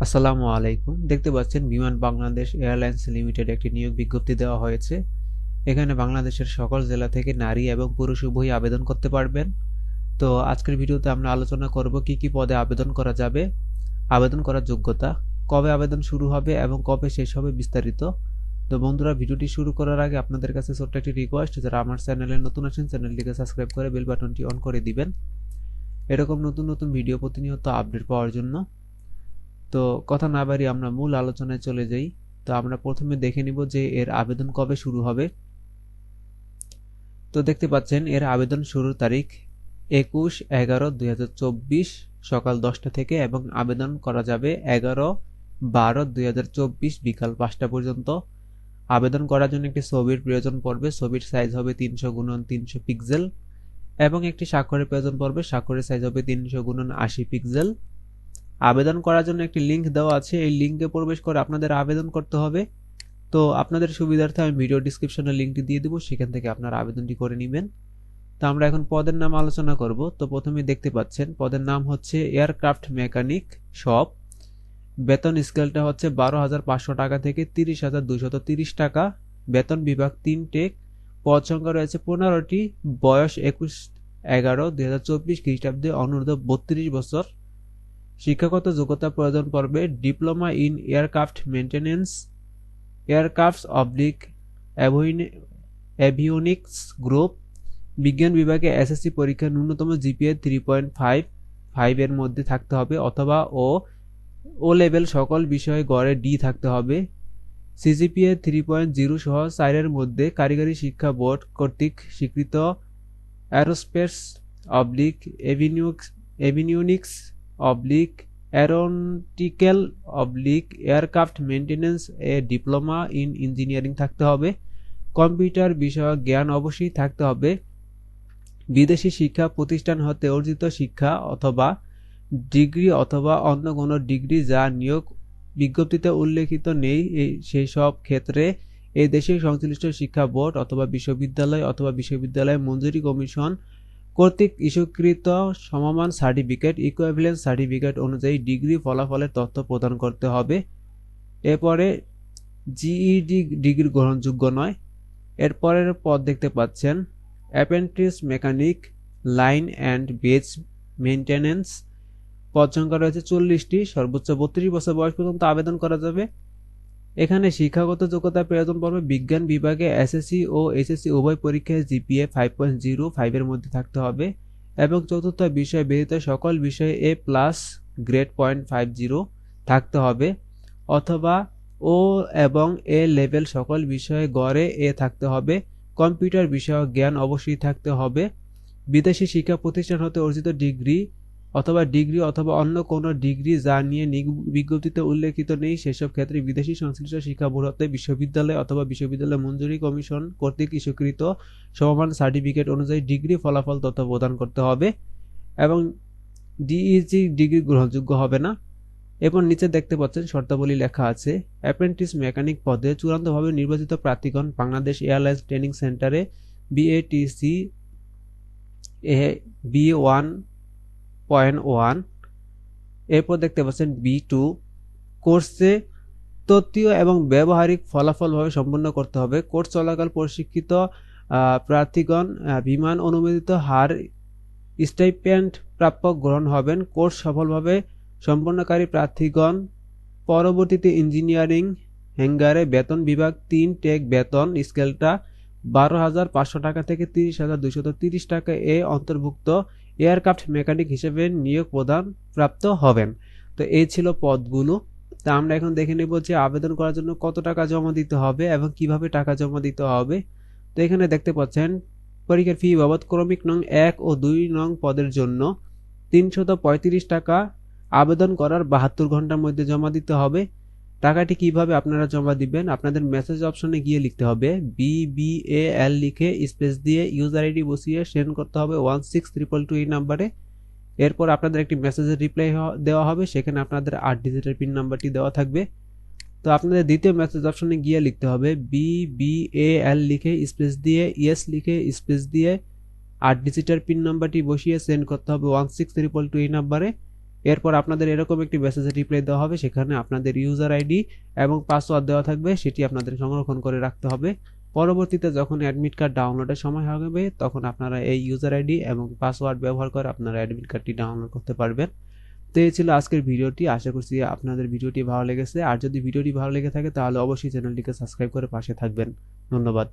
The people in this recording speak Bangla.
আসসালামু আলাইকুম। দেখতে পাচ্ছেন বিমান বাংলাদেশ এয়ারলাইন্স লিমিটেড একটি নিয়োগ বিজ্ঞপ্তি দেওয়া হয়েছে। এখানে বাংলাদেশের সকল জেলা থেকে নারী এবং পুরুষ উভয়ই আবেদন করতে পারবেন। তো আজকের ভিডিওতে আমরা আলোচনা করব কি কি পদে আবেদন করা যাবে, আবেদন করার যোগ্যতা, কবে আবেদন শুরু হবে এবং কবে শেষ হবে বিস্তারিত। তো বন্ধুরা, ভিডিওটি শুরু করার আগে আপনাদের কাছে ছোট্ট একটি রিকোয়েস্ট, যারা আমার চ্যানেলে নতুন আছেন চ্যানেলটিকে সাবস্ক্রাইব করে বেল বাটনটি অন করে দিবেন এরকম নতুন নতুন ভিডিও প্রতিনিয়ত আপডেট পাওয়ার জন্য। তো কথা না বাড়িয়ে আমরা মূল আলোচনায় চলে যাই। তো আমরা প্রথমে দেখে নিব যে এর আবেদন কবে শুরু হবে। তো দেখতে পাচ্ছেন এর আবেদন শুরুর তারিখ 21/11/2024 সকাল 10টা থেকে এবং আবেদন করা যাবে 11/12/2024 বিকাল 5টা পর্যন্ত। আবেদন করার জন্য একটি ছবির প্রয়োজন পড়বে। ছবির সাইজ হবে 300x300 পিক্সেল এবং একটি স্বাক্ষরের প্রয়োজন পড়বে। স্বাক্ষরের সাইজ হবে 300x80 পিক্সেল। আবেদন করার জন্য একটি লিঙ্ক দেওয়া আছে, এই লিঙ্কে প্রবেশ করে আপনাদের আবেদন করতে হবে। তো আপনাদের সুবিধার্থে আমি ভিডিও ডিসক্রিপশনে লিঙ্কটি দিয়ে দেবো, সেখান থেকে আপনারা আবেদনটি করে নেবেন। তো আমরা এখন পদের নাম আলোচনা করব। তো প্রথমে দেখতে পাচ্ছেন পদের নাম হচ্ছে এয়ারক্রাফট মেকানিক শপ। বেতন স্কেলটা হচ্ছে 12,500 টাকা থেকে 30,230 টাকা। বেতন বিভাগ 3 টেক। পদ সংখ্যা রয়েছে 15টি। বয়স 21/11/2024 খ্রিস্টাব্দে অনূর্ধ্ব 32 বছর। শিক্ষাগত যোগ্যতা প্রয়োজন পড়বে diploma in aircraft maintenance, aircrafts oblique avionics group. বিজ্ঞান বিভাগে এসএসসি পরীক্ষা ন্যূনতম জিপিএ 3.5 এর মধ্যে থাকতে হবে অথবা ও লেভেল সকল বিষয়ে গড়ে ডি থাকতে হবে। সিজিপিএ 3.0 সহ 4 এর মধ্যে কারিগরি শিক্ষা বোর্ড কর্তৃক স্বীকৃত aerospace oblique avionics oblique aeronautical oblique aircraft maintenance এ ডিপ্লোমা ইন ইঞ্জিনিয়ারিং থাকতে হবে। কম্পিউটার বিষয়ক জ্ঞান অবশ্যই থাকতে হবে। বিদেশি শিক্ষা প্রতিষ্ঠান হতে অর্জিত শিক্ষা অথবা ডিগ্রি অথবা অন্য কোনো ডিগ্রি যা নিয়োগ বিজ্ঞপ্তিতে উল্লেখিত নেই সেই সব ক্ষেত্রে এই দেশের সংশ্লিষ্ট শিক্ষা বোর্ড অথবা বিশ্ববিদ্যালয় মঞ্জুরি কমিশন কর্তৃক ইস্যুকৃত সমমান সার্টিফিকেট ইকুইভ্যালেন্স সার্টিফিকেট অনুযায়ী ডিগ্রি ফলাফলের তথ্য প্রদান করতে হবে। এরপরে জিইডি ডিগ্রি গ্রহণযোগ্য নয়। এরপরের পদ দেখতে পাচ্ছেন apprentice mechanic line and base maintenance. পদ সংখ্যা রয়েছে 40টি। সর্বোচ্চ 32 বছর বয়স পর্যন্ত আবেদন করা যাবে। এখানে শিক্ষাগত যোগ্যতা প্রয়োজন পড়বে বিজ্ঞান বিভাগে এসএসসি ও এইচএসসি উভয় পরীক্ষায় জিপিএ 5.05 এর মধ্যে থাকতে হবে এবং চতুর্থ বিষয় ব্যতীত সকল বিষয়ে এ প্লাস গ্রেড 0.50 থাকতে হবে অথবা ও এবং এ লেভেল সকল বিষয়ে গড়ে এ থাকতে হবে। কম্পিউটার বিষয়ক জ্ঞান অবশ্যই থাকতে হবে। বিদেশি শিক্ষা প্রতিষ্ঠান হতে অর্জিত ডিগ্রি অথবা অন্য কোনো ডিগ্রি যা নিয়ে বিজ্ঞপ্তিতে উল্লেখিত নেই সেসব ক্ষেত্রে বিদেশি সংশ্লিষ্ট শিক্ষা বোর্ড হতে বিশ্ববিদ্যালয় অথবা বিশ্ববিদ্যালয় মঞ্জুরি কমিশন কর্তৃক ইস্যুকৃত সমমান সার্টিফিকেট অনুযায়ী ডিগ্রি ফলাফল তথ্য প্রদান করতে হবে এবং ডিইজি ডিগ্রি গ্রহণযোগ্য হবে না। এবং নিচে দেখতে পাচ্ছেন শর্তাবলী লেখা আছে। অ্যাপ্রেন্টিস মেকানিক পদে চূড়ান্তভাবে নির্বাচিত প্রার্থীগণ বাংলাদেশ এয়ারলাইন্স ট্রেনিং সেন্টারে বিএটিসি B1.1। এরপর দেখতে পাচ্ছেন B2 কোর্সে তত্ত্বীয় এবং ব্যবহারিক ফলাফলভাবে সম্পন্ন করতে হবে। কোর্স চলাকাল প্রশিক্ষিত প্রার্থীগণ বিমান অনুমোদিত হার স্টাইপেন্ড প্রাপক গ্রহণ হবেন। কোর্স সফলভাবে সম্পন্নকারী প্রার্থীগণ পরবর্তীতে ইঞ্জিনিয়ারিং হ্যাঙ্গারে বেতন বিভাগ 3 টেক বেতন স্কেলটা 12,500 টাকা থেকে 30,230 টাকা এ অন্তর্ভুক্ত এয়ারক্রাফট মেকানিক হিসেবে নিয়োগ প্রদান প্রাপ্ত হবেন। তো এই ছিল পদগুলো। তা আমরা এখন দেখে নেব যে আবেদন করার জন্য কত টাকা জমা দিতে হবে এবং কিভাবে টাকা জমা দিতে হবে। তো এখানে দেখতে পাচ্ছেন পরীক্ষার ফি বাবদ ক্রমিক নং 1 ও 2 নং পদের জন্য 335 টাকা আবেদন করার 72 ঘন্টার মধ্যে জমা দিতে হবে। টাকাটি কিভাবে আপনারা জমা দিবেন, আপনাদের মেসেজ অপশনে গিয়ে লিখতে হবে BBAL লিখে স্পেস দিয়ে ইউজার আইডি বসিয়ে সেন্ড করতে হবে 16222 এই নাম্বারে। এরপর আপনাদের একটি মেসেজের রিপ্লাই দেওয়া হবে, সেখানে আপনাদের 8 ডিজিটের পিন নাম্বারটি দেওয়া থাকবে। তো আপনাদের দ্বিতীয় মেসেজ অপশনে গিয়ে লিখতে হবে BBAL লিখে স্পেস দিয়ে ইয়েস লিখে স্পেস দিয়ে 8 ডিজিটের পিন নাম্বারটি বসিয়ে সেন্ড করতে হবে 16322 এই নাম্বারে। এরপর আপনাদের এরকম একটি মেসেজে রিপ্লাই দেওয়া হবে, সেখানে আপনাদের ইউজার আইডি এবং পাসওয়ার্ড দেওয়া থাকবে, সেটি আপনাদের সংরক্ষণ করে রাখতে হবে। পরবর্তীতে যখন অ্যাডমিট কার্ড ডাউনলোডের সময় হবে তখন আপনারা এই ইউজার আইডি এবং পাসওয়ার্ড ব্যবহার করে আপনারা অ্যাডমিট কার্ডটি ডাউনলোড করতে পারবেন। তো এই ছিল আজকের ভিডিওটি। আশা করছি আপনাদের ভিডিওটি ভালো লেগেছে। আর যদি ভিডিওটি ভালো লেগে থাকে তাহলে অবশ্যই চ্যানেলটিকে সাবস্ক্রাইব করে পাশে থাকবেন। ধন্যবাদ।